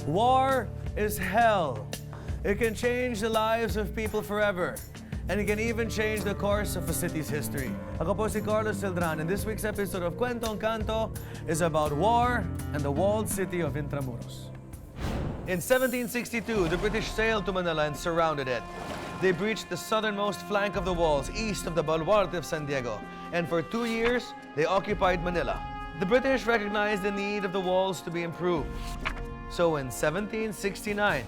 War is hell. It can change the lives of people forever. And it can even change the course of a city's history. Ako po si Carlos Celdran, and this week's episode of Kwentong Kanto is about war and the walled city of Intramuros. In 1762, the British sailed to Manila and surrounded it. They breached the southernmost flank of the walls, east of the Baluarte of San Diego, and for 2 years, they occupied Manila. The British recognized the need of the walls to be improved. So in 1769,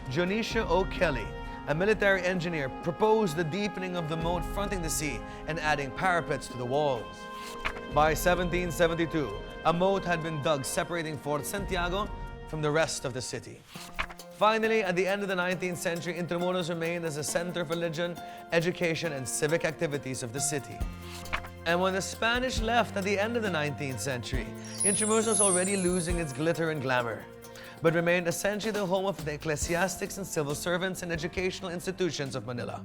Dionisio O'Kelly, a military engineer, proposed the deepening of the moat fronting the sea and adding parapets to the walls. By 1772, a moat had been dug separating Fort Santiago from the rest of the city. Finally, at the end of the 19th century, Intramuros remained as a center of religion, education, and civic activities of the city. And when the Spanish left at the end of the 19th century, Intramuros was already losing its glitter and glamour, but remained essentially the home of the ecclesiastics and civil servants and educational institutions of Manila.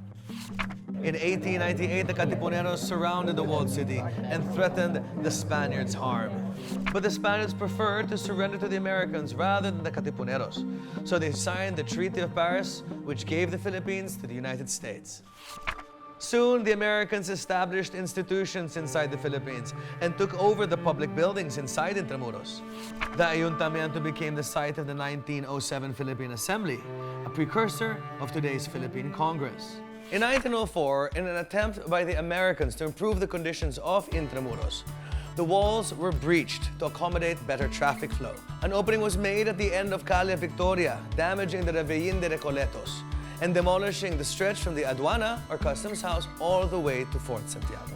In 1898, the Katipuneros surrounded the walled city and threatened the Spaniards' harm. But the Spaniards preferred to surrender to the Americans rather than the Katipuneros, so they signed the Treaty of Paris, which gave the Philippines to the United States. Soon, the Americans established institutions inside the Philippines and took over the public buildings inside Intramuros. The Ayuntamiento became the site of the 1907 Philippine Assembly, a precursor of today's Philippine Congress. In 1904, in an attempt by the Americans to improve the conditions of Intramuros, the walls were breached to accommodate better traffic flow. An opening was made at the end of Calle Victoria, damaging the Ravellín de Recoletos and demolishing the stretch from the Aduana or Customs House all the way to Fort Santiago.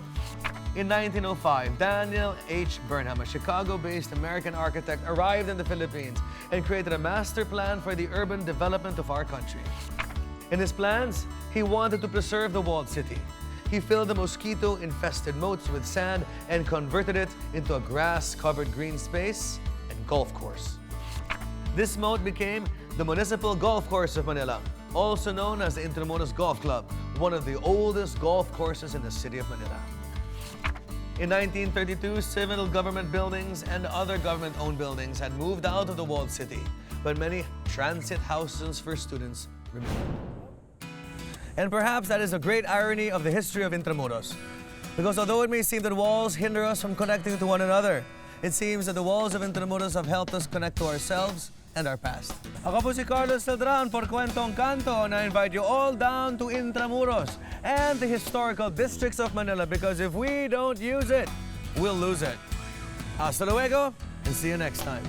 In 1905, Daniel H. Burnham, a Chicago-based American architect, arrived in the Philippines and created a master plan for the urban development of our country. In his plans, he wanted to preserve the walled city. He filled the mosquito-infested moats with sand and converted it into a grass-covered green space and golf course. This moat became the Municipal Golf Course of Manila, also known as the Intramuros Golf Club, one of the oldest golf courses in the city of Manila. In 1932, civil government buildings and other government-owned buildings had moved out of the walled city, but many transit houses for students remained. And perhaps that is a great irony of the history of Intramuros. Because although it may seem that walls hinder us from connecting to one another, it seems that the walls of Intramuros have helped us connect to ourselves and our past. Ako po si Carlos Celdran for Kwentong Kanto, and I invite you all down to Intramuros and the historical districts of Manila, because if we don't use it, we'll lose it. Hasta luego, and see you next time.